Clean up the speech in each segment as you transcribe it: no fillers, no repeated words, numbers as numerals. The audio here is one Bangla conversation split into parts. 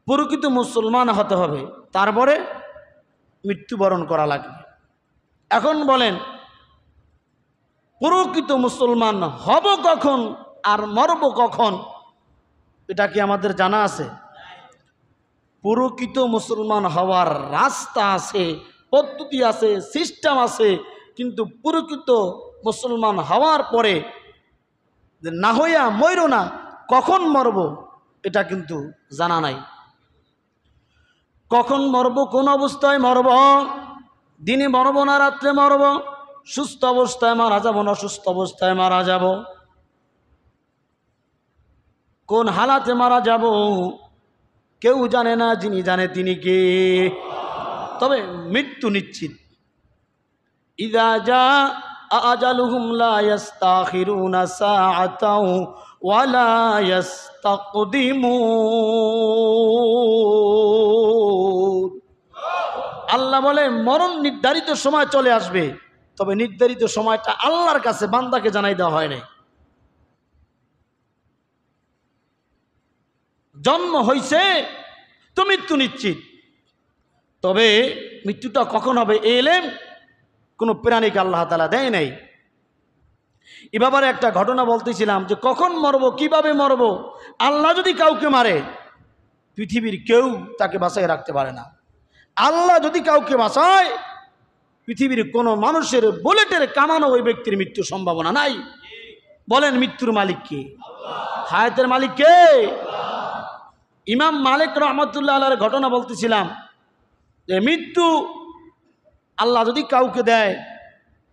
প্রকৃত মুসলমান হতে হবে, তারপরে মৃত্যুবরণ করা লাগবে। এখন বলেন প্রকৃত মুসলমান হব কখন আর মরব কখন, এটা কি আমাদের জানা আছে? প্রকৃত মুসলমান হওয়ার রাস্তা আছে, পদ্ধতি আছে, সিস্টেম আছে, কিন্তু প্রকৃত মুসলমান হওয়ার পরে যে না হইয়া মরো না, কখন মরব এটা কিন্তু জানা নাই। কখন মরব, কোন অবস্থায় মরব, দিনে মরব না রাত্রে মরব, সুস্থ অবস্থায় মারা যাব না অসুস্থ অবস্থায় মারা যাব, কোন হালাতে মারা যাব কেউ জানে না, যিনি জানে তিনি কে। তবে মৃত্যু নিশ্চিত। ইযা জা আজালুহুম লা ইস্তাখিরুনা সাআতাও ওয়া লা ইস্তাকদিমুন। আল্লাহ বলে মরণ নির্ধারিত সময় চলে আসবে, তবে নির্ধারিত সময়টা আল্লাহর কাছে বান্দাকে জানাই দেওয়া হয় নাই। জন্ম হইছে তো মৃত্যু নিশ্চিত, তবে মৃত্যুটা কখন হবে এলেম কোনো প্রাণীকে আল্লাহ তাআলা দেয় নাই। এ ব্যাপারে একটা ঘটনা বলতেছিলাম যে কখন মরব, কিভাবে মরব, আল্লাহ যদি কাউকে মারে পৃথিবীর কেউ তাকে বাঁচায় রাখতে পারে না। আল্লাহ যদি কাউকে বাঁচায় পৃথিবীর কোনো মানুষের বুলেটের কামানো ওই ব্যক্তির মৃত্যুর সম্ভাবনা নাই। বলেন মৃত্যুর মালিক কে? হায়াতের মালিক কে? ইমাম মালিক রহমতুল্লাহ আলাইহির ঘটনা বলতেছিলাম যে মৃত্যু আল্লাহ যদি কাউকে দেয়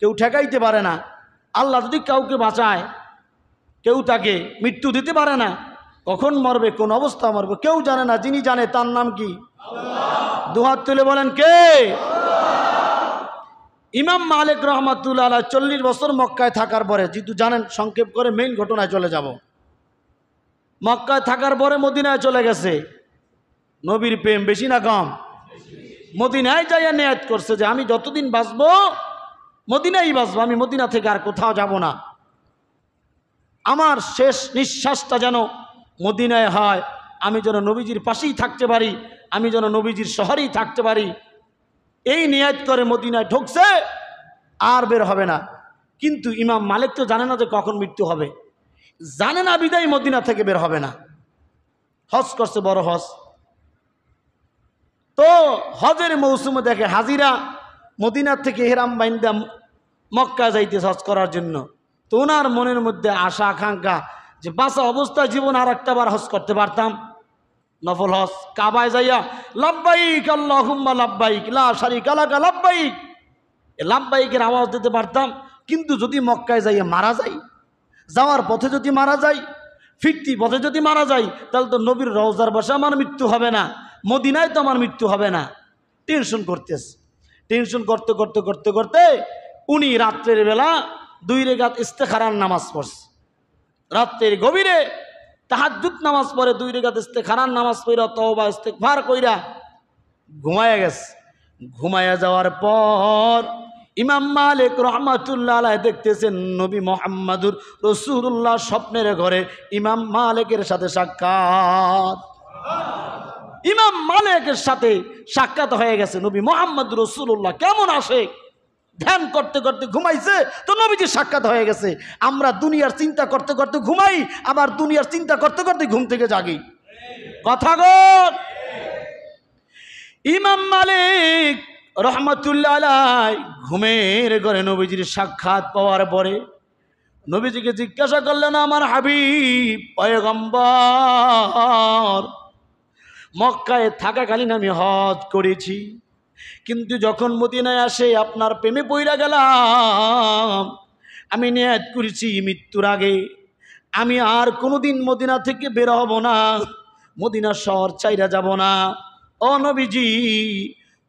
কেউ ঠেকাইতে পারে না, আল্লাহ যদি কাউকে বাঁচায় কেউ তাকে মৃত্যু দিতে পারে না। কখন মরবে, কোন অবস্থা মরবে কেউ জানে না, যিনি জানে তার নাম কি? দুহাত তুলে বলেন কে? ইমাম মালিক রহমতুল্লাহ আলাইহি 40 বছর মক্কায় থাকার পরে, যেহেতু জানেন সংক্ষেপ করে মেইন ঘটনায় চলে যাব, মক্কায় থাকার পরে মদিনায় চলে গেছে। নবীর প্রেম বেশি না কম? মদিনায় যাইয়া নিয়ত করছে যে আমি যতদিন বাঁচবো মদিনায় বাঁচবো, আমি মদিনা থেকে আর কোথাও যাব না, আমার শেষ নিঃশ্বাসটা যেন মদিনায় হয়, আমি যেন নবীজির পাশেই থাকতে পারি, আমি যেন নবীজির শহরেই থাকতে পারি। এই নিয়ত করে মদিনায় ঢুকছে, আর বের হবে না। কিন্তু ইমাম মালিক তো জানে না যে কখন মৃত্যু হবে, জানে না বিদায় মদিনা থেকে বের হবে না। হজ করছে, বড় হজ। তো হজের মৌসুমে দেখে হাজিরা মদিনার থেকে হেরাম বাইন্দা মক্কা যাইতে হজ করার জন্য। তো ওনার মনের মধ্যে আশা আকাঙ্ক্ষা যে বাঁচা অবস্থায় জীবন আর একটা বার হজ করতে পারতাম, নফল হজ, কাবায় যাইয়া লাব্বাইক আল্লাহুম্মা লাব্বাইক লা শারিকা লাকা লাব্বাইক, লাব্বাইকের আওয়াজ দিতে পারতাম। কিন্তু যদি মক্কায় যাইয়া মারা যাই, যাওয়ার পথে যদি মারা যাই, ফিরতি পথে যদি মারা যাই, তাহলে তো নবীর রওজার বসে আমার মৃত্যু হবে না, মদিনায় তো আমার মৃত্যু হবে না। টেনশন করতেছে। টেনশন করতে করতে করতে করতে উনি রাত্রের বেলা 2 রাকাত ইস্তেখারার নামাজ পড়ছে। রাত্রের গভীরে তাহাজ্জুদ নামাজ পড়ে 2 রাকাত ইস্তেখারার নামাজ পড়া তওবা ইস্তেগফার কইরা ঘুমায়া গেছে। ঘুমায়া যাওয়ার পর ইমাম মালিক রহমাতুল্লাহ আলাইহি দেখতেছেন নবী মুহাম্মদুর রাসূলুল্লাহ স্বপ্নের ঘরে ইমাম মালিকের সাথে সাক্ষাৎ। ইমাম মালিকের সাথে সাক্ষাৎ হয়ে গেছে। নবী মুহাম্মদ রাসূলুল্লাহ কেমন আসে ধ্যান করতে করতে ঘুমাইছে, তো নবীজির সাক্ষাৎ হয়ে গেছে। আমরা দুনিয়ার চিন্তা করতে করতে ঘুমাই, আবার দুনিয়ার চিন্তা করতে করতে ঘুম থেকে জাগি। কথা বল। ইমাম মালিক রহমাতুল্লাহ আলাইহি ঘুমের ঘরে নবীজির সাক্ষাৎ পাওয়ার পরে নবীজিকে জিজ্ঞাসা করলেন, আমার হাবিব পয়গম্বর, মক্কায় থাকাকালীন আমি হজ করেছি, কিন্তু যখন মদিনায় আসে আপনার প্রেমে পইরা গেলাম। আমি নিয়ত করেছি মৃত্যুর আগে আমি আর কোনোদিন মদিনা থেকে বের হব না, মদিনা শহর ছাইরা যাব না। ও নবীজি,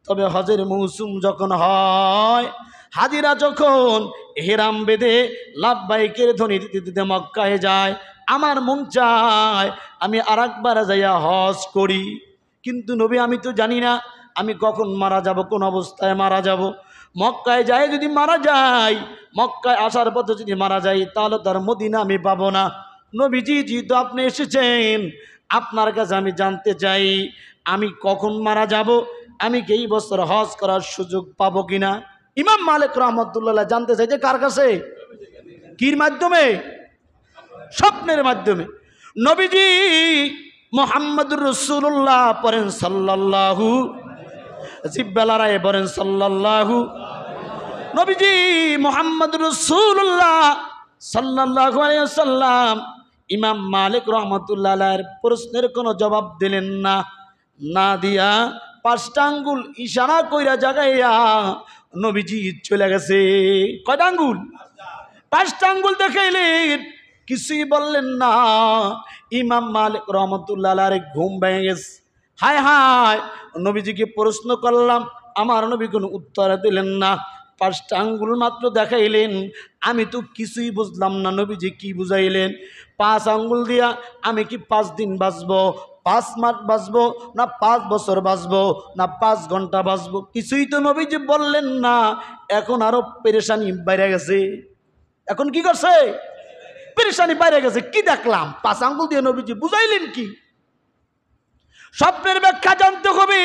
তবে হজের মৌসুম যখন হয়, হাজিরা যখন হেরাম বেঁধে লাব্বাইকের ধ্বনি দিতে দিতে মক্কায় যায়, আমার মন চায় আমি আর একবার যাইয়া হজ করি। কিন্তু নবী আমি তো জানি না আমি কখন মারা যাব, কোন অবস্থায় মারা যাব। মক্কায় যায় যদি মারা যাই, মক্কায় আসার পথে যদি মারা যাই, তাহলে তার মদিনা আমি পাবো না। নবীজি যেহেতু আপনি এসেছেন, আপনার কাছে আমি জানতে চাই, আমি কখন মারা যাব, আমি কি এই বছর হজ করার সুযোগ পাবো কিনা? ইমাম মালিক রহমতুল্লাহ জানতে চাইছে কার কাছে? কির মাধ্যমে? স্বপ্নের মাধ্যমে। নবীজি মুহাম্মদুর রাসূলুল্লাহ পড়েন সাল্লাল্লাহু, জিব্বালারায় পড়েন সাল্লাল্লাহু। নবীজি মুহাম্মদুর রাসূলুল্লাহ সাল্লাল্লাহু আলাইহি ওয়াসাল্লাম ইমাম মালিক রহমতুল্লাহ আলাইহির প্রশ্নের কোনো জবাব দিলেন না। না দিয়া 5টা আঙ্গুল ইশারা কইরা জাগাইয়া নবীজি চলে গেছে। কয়টা আঙ্গুল? 5টা আঙ্গুল দেখাইলেন, কিছুই বললেন না। ইমাম মালিক রহমতুল্লাহ আলাইহির ঘুম ভেঙে গেছে। হায় হায়, নবীজিকে প্রশ্ন করলাম, আমার নবী কোনো উত্তর দিলেন না। 5টা আঙ্গুল মাত্র দেখাইলেন, আমি তো কিছুই বুঝলাম না নবীজি কি বুঝাইলেন। 5 আঙ্গুল দিয়া আমি কি 5 দিন বাঁচবো, 5 মাস বাঁচবো, না 5 বছর বাঁচবো, না 5 ঘন্টা বাঁচবো, কিছুই তো নবীজি বললেন না। এখন আরো পেরেশানি বাইরে গেছে। এখন কি করছে? পেরেশানি বাইরে গেছে। কি দেখলাম? 5 আঙ্গুল দিয়ে নবীজি বুঝাইলেন কি? স্বপ্নের ব্যাখ্যা জানতে হবে।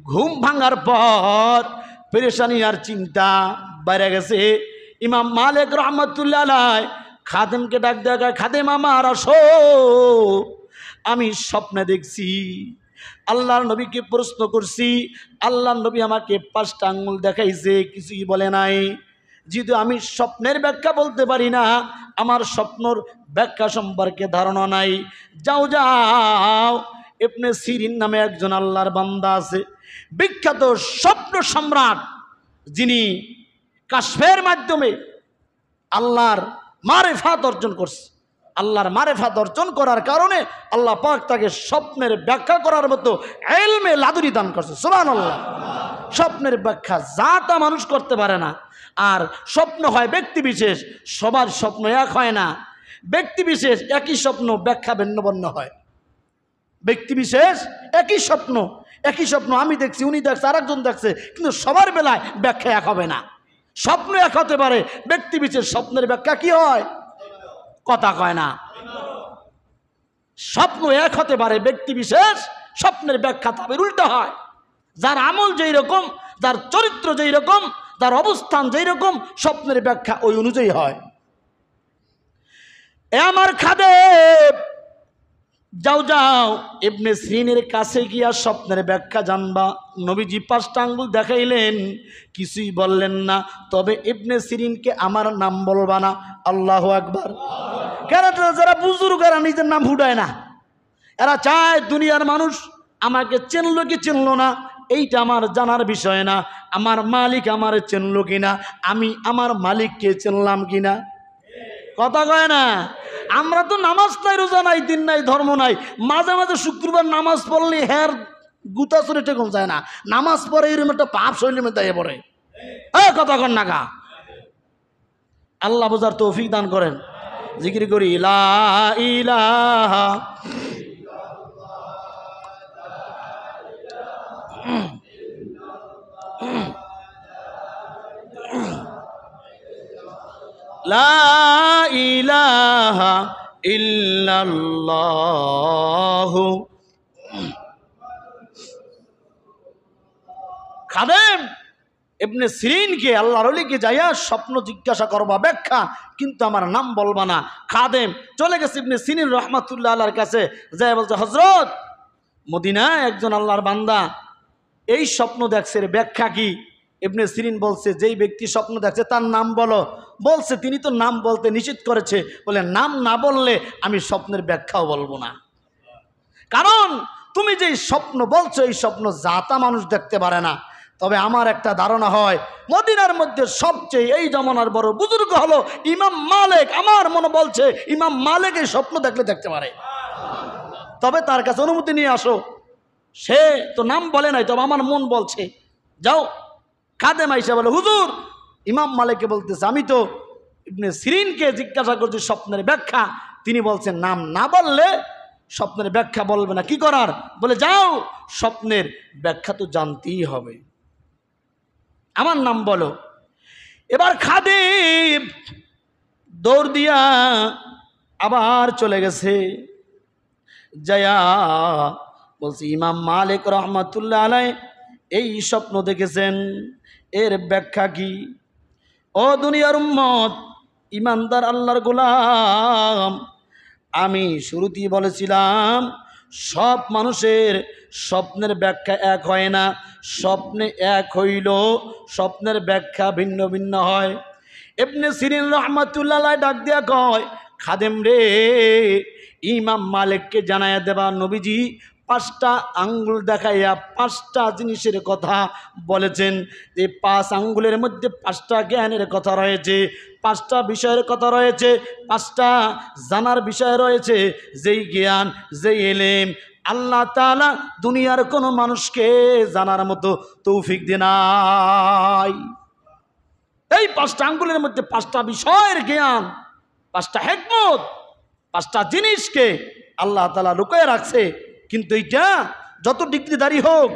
ঘুম ভাঙার পর পেরেশানি আর চিন্তা বাইরে গেছে। ইমাম মালিক রহমতুল্লাহ আলাইহি খাদেমকে ডাক দেয়া, খাদেম আমার আসো, আমি স্বপ্নে দেখছি। আল্লাহর নবীকে প্রশ্ন করছি, আল্লাহর নবী আমাকে 5টা আঙ্গুল দেখাইছে, কিছুই বলে নাই। যেহেতু আমি স্বপ্নের ব্যাখ্যা বলতে পারি না, আমার স্বপ্নর ব্যাখ্যা সম্পর্কে ধারণা নাই, যাও যাও, ইবনে সিরিন নামে একজন আল্লাহর বান্দা আছে, বিখ্যাত স্বপ্ন সম্রাট, যিনি কাশফের মাধ্যমে আল্লাহর মারেফাত অর্জন করছে। আল্লাহর মারেফাত অর্জন করার কারণে আল্লাহ পাক তাকে স্বপ্নের ব্যাখ্যা করার মতো ইলমে লাদুনি দান করছে। সুবহানাল্লাহ। স্বপ্নের ব্যাখ্যা যা তা মানুষ করতে পারে না। আর স্বপ্ন হয় ব্যক্তি বিশেষ, সবার স্বপ্ন এক হয় না। ব্যক্তি বিশেষ একই স্বপ্ন, ব্যাখ্যা ভিন্ন ভিন্ন হয়। ব্যক্তি বিশেষ একই স্বপ্ন আমি দেখছি, উনি দেখছে, আরেকজন দেখছে, কিন্তু সবার বেলায় ব্যাখ্যা এক হবে না। স্বপ্ন এক হতে পারে, ব্যক্তি বিশেষ স্বপ্নের ব্যাখ্যা কি হয়? কথা কয় না। স্বপ্ন এক হতে পারে, ব্যক্তি বিশেষ স্বপ্নের ব্যাখ্যা তাদের উল্টো হয়। যার আমল যেই রকম, যার চরিত্র যেই রকম, যার অবস্থান যেই রকম, স্বপ্নের ব্যাখ্যা ওই অনুযায়ী হয়। এ আমার খাদেম, যাও যাও, ইবনে সিরিনের কাছে গিয়া স্বপ্নের ব্যাখ্যা জানবা। নবীজি 5টা আঙ্গুল দেখাইলেন, কিছুই বললেন না। তবে ইবনে সিরিনকে আমার নাম বলবা না। আল্লাহু আকবার। কেন? যারা বুজুর্গ এরা নিজের নাম ফুটায় না। এরা চায় দুনিয়ার মানুষ আমাকে চিনলো কি চিনলো না এইটা আমার জানার বিষয় না। আমার মালিক আমার চিনলো কিনা, আমি আমার মালিককে চিনলাম কিনা। কথা কয় না? আমরা তো নামাজ নাই, রোজা নাই, দিন নাই, ধর্ম নাই, মাঝে মাঝে শুক্রবার নামাজ পড়লে হ্যার গুতা চলে টেকন যায় না। নামাজ পড়ে এরকম একটা পাপ শৈলী মেতাইয়ে পড়ে। কথা কন না গা। আল্লাহ বোঝার তৌফিক দান করেন। জিকির করি লা ইলাহা লা ইলাহা ইল্লাল্লাহ। খাদেম ইবনে সিরিনকে, আল্লাহর ওলিকে যাইয়া স্বপ্ন জিজ্ঞাসা করবা, ব্যাখ্যা, কিন্তু আমার নাম বলবা না। খাদেম চলে গেছে ইবনে সিরিন রহমাতুল্লাহ আলাইহির কাছে, যাই বলছে, হযরত, মদিনায় একজন আল্লাহর বান্দা এই স্বপ্ন দেখছে, এর ব্যাখ্যা কি? ইবনে সিরিন বলছে, যেই ব্যক্তি স্বপ্ন দেখছে তার নাম বলো। বলছে, তিনি তো নাম বলতে নিষেধ করেছে। বলে, নাম না বললে আমি স্বপ্নের ব্যাখ্যাও বলবো না। কারণ তুমি যেই স্বপ্ন বলছো এই স্বপ্ন জাতা মানুষ দেখতে পারে না। তবে আমার একটা ধারণা হয়, মদিনার মধ্যে সবচেয়ে এই জমানার বড় বুজুর্গ হলো ইমাম মালিক। আমার মনে বলছে ইমাম মালিক এই স্বপ্ন দেখলে দেখতে পারে। তবে তার কাছে অনুমতি নিয়ে আসো। সে তো নাম বলে নাই, তবে আমার মন বলছে। যাও। খাদেম আইসা বলে, হুজুর, ইমাম মালিককে বলতেছে, আমি তো ইবনে সিরিনকে জিজ্ঞাসা করছি স্বপ্নের ব্যাখ্যা, তিনি বলছেন নাম না বললে স্বপ্নের ব্যাখ্যা বলবে না। কি করার? বলে, যাও, স্বপ্নের ব্যাখ্যা তো জানতেই হবে, আমার নাম বলো। এবার খাদেম দৌড় দিয়া আবার চলে গেছে, যায়া বলছি ইমাম মালিক রহমাতুল্লাহ আলাইহি এই স্বপ্ন দেখেছেন, এর ব্যাখ্যা কি? ও দুনিয়ার উম্মত, ইমানদার আল্লাহর গোলাম, আমি শুরুতেই বলেছিলাম সব মানুষের স্বপ্নের ব্যাখ্যা এক হয় না। স্বপ্নে এক হইল, স্বপ্নের ব্যাখ্যা ভিন্ন ভিন্ন হয়। ইবনে সিরিন রহমাতুল্লাহ আলাইহি ডাক দিয়া কয়, খাদেম রে, ইমাম মালিককে জানায়া দেবা নবীজি 5টা আঙ্গুল দেখাইয়া 5টা জিনিসের কথা বলেছেন। এই 5 আঙ্গুলের মধ্যে 5টা জ্ঞানের কথা রয়েছে, 5টা বিষয়ের কথা রয়েছে, 5টা জানার বিষয় রয়েছে। যেই জ্ঞান, যেই ইলম আল্লাহ তাআলা দুনিয়ার কোনো মানুষকে জানার মতো তৌফিক দেন নাই। এই 5টা আঙ্গুলের মধ্যে 5টা বিষয়ের জ্ঞান, 5টা হিকমত, 5টা জিনিসকে আল্লাহ তাআলা লুকিয়ে রাখছে। কিন্তু এইটা যত ডিগ্রিধারী হোক,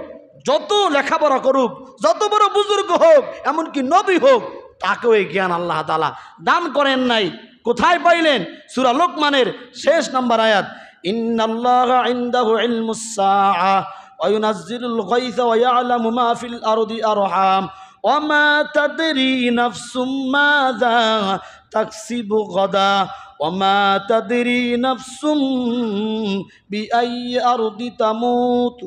যত লেখাপড়া করুক, যত বড় বুজুর্গ হোক, এমনকি নবী হোক, তাকেও এই জ্ঞান আল্লাহ তাআলা দান করেন নাই। কোথায় পাইলেন? সূরা লোকমানের শেষ নাম্বার আয়াত, ইন্নাল্লাহা ইনদাহু ইলমুস সাআ ওয়া ইউনাজ্জিলুল গায়সা ওয়া ইয়ালামু মা ফিল আরদি আরহাম ওয়া মা তাদরি নাফসুম মাযা তাকসিবু গাদা ওমা তাদরি নাফসুম বিআইয়ি আরদি তামুত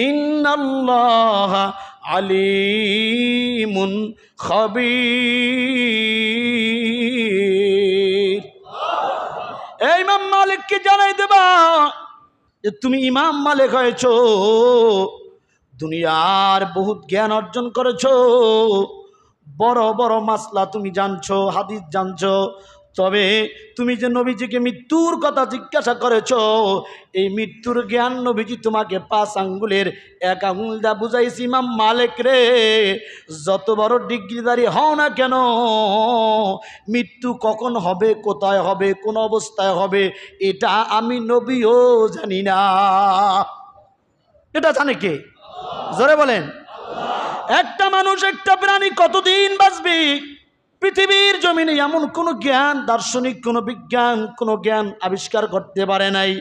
ইন্নাল্লাহা আলিমুন খাবীর। এই ইমাম মালিককে জানাই দেবা যে তুমি ইমাম মালিক হয়েছ, দুনিয়ার বহুত জ্ঞান অর্জন করেছো, বড় বড় মাসলা তুমি জানছো, হাদিস জানছো, তবে তুমি যে নবীজিকে মৃত্যুর কথা জিজ্ঞাসা করেছো, এই মৃত্যুর জ্ঞান নবীজি তোমাকে 5 আঙ্গুলের 1 আঙ্গুল দা বুঝাইছি। ইমাম মালিক রে, যত বড় ডিগ্রিধারী হও না কেন, মৃত্যু কখন হবে, কোথায় হবে, কোন অবস্থায় হবে, এটা আমি নবীও জানি না। এটা জানে কে? জোরে বলেন। একটা মানুষ, একটা প্রাণী কতদিন বাঁচবে? পৃথিবীর জমিনে এমন কোনো জ্ঞান, দার্শনিক কোনো বিজ্ঞান কোনো জ্ঞান আবিষ্কার করতে পারে নাই।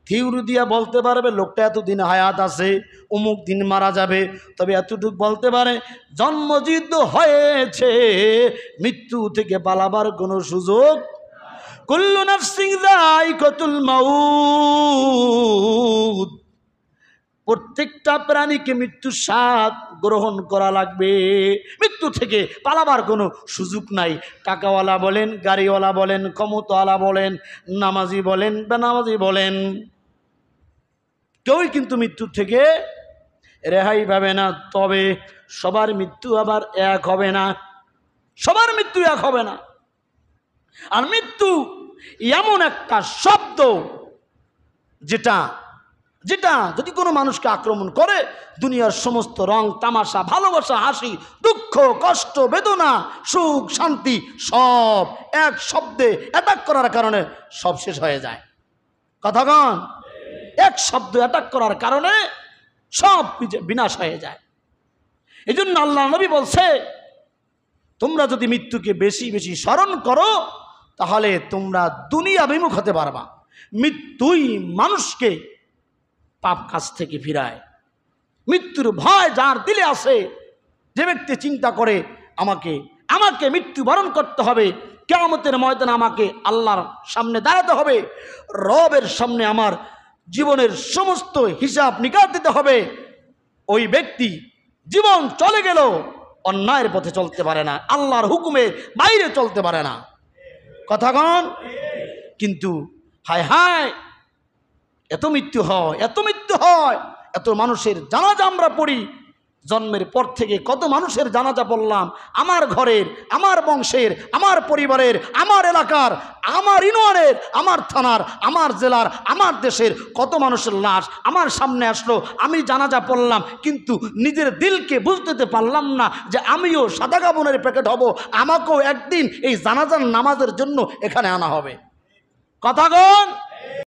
থিওরি দিয়া বলতে পারবে লোকটা এতদিন হায়াত আছে, অমুক দিন মারা যাবে, তবে এতটুকু বলতে পারে জন্মযুদ্ধ হয়েছে, মৃত্যু থেকে পালাবার কোনো সুযোগ। কুল্লু নাফসিন যায়িকাতুল মাউত, প্রত্যেকটা প্রাণীকে মৃত্যুর স্বাদ গ্রহণ করা লাগবে, মৃত্যু থেকে পালাবার কোনো সুযোগ নাই। টাকাওয়ালা বলেন, গাড়িওয়ালা বলেন, ক্ষমতাওয়ালা বলেন, নামাজি বলেন, বেনামাজি বলেন, কেউই কিন্তু মৃত্যুর থেকে রেহাই পাবে না। তবে সবার মৃত্যু আবার এক হবে না, সবার মৃত্যু এক হবে না। আর মৃত্যু এমন একটা শব্দ যেটা যেটা যদি কোনো মানুষকে আক্রমণ করে, দুনিয়ার সমস্ত রং তামাশা, ভালোবাসা, হাসি, দুঃখ, কষ্ট, বেদনা, সুখ, শান্তি সব এক শব্দে অ্যাটাক করার কারণে সব শেষ হয়ে যায়। কথাগণ, এক শব্দ অ্যাটাক করার কারণে সব বিনাশ হয়ে যায়। এই জন্য আল্লাহ নবী বলছে, তোমরা যদি মৃত্যুকে বেশি বেশি স্মরণ করো, তাহলে তোমরা দুনিয়া বিমুখ হতে পারবা। মৃত্যুই মানুষকে পাপ কাজ থেকে ফিরায়। মৃত্যুর ভয় যার দিলে আসে, যে ব্যক্তি চিন্তা করে আমাকে মৃত্যুবরণ করতে হবে, কিয়ামতের ময়দানে আমাকে আল্লাহর সামনে দাঁড়াতে হবে, রবের সামনে আমার জীবনের সমস্ত হিসাব নিকাশ দিতে হবে, ওই ব্যক্তি জীবন চলে গেল অন্যায়ের পথে চলতে পারে না, আল্লাহর হুকুমের বাইরে চলতে পারে না। কথাগণ, কিন্তু হায় হায়, এত মৃত্যু হয়, এত মৃত্যু হয়, এত মানুষের জানাজা আমরা পড়ি। জন্মের পর থেকে কত মানুষের জানাজা পড়লাম, আমার ঘরের, আমার বংশের, আমার পরিবারের, আমার এলাকার, আমার ইউনিয়নের, আমার থানার, আমার জেলার, আমার দেশের কত মানুষের লাশ আমার সামনে আসলো, আমি জানাজা পড়লাম, কিন্তু নিজের দিলকে বুঝতে পারলাম না যে আমিও সাদা কাপড়ের প্যাকেট হব, আমাকেও একদিন এই জানাজার নামাজের জন্য এখানে আনা হবে। কথাগণ,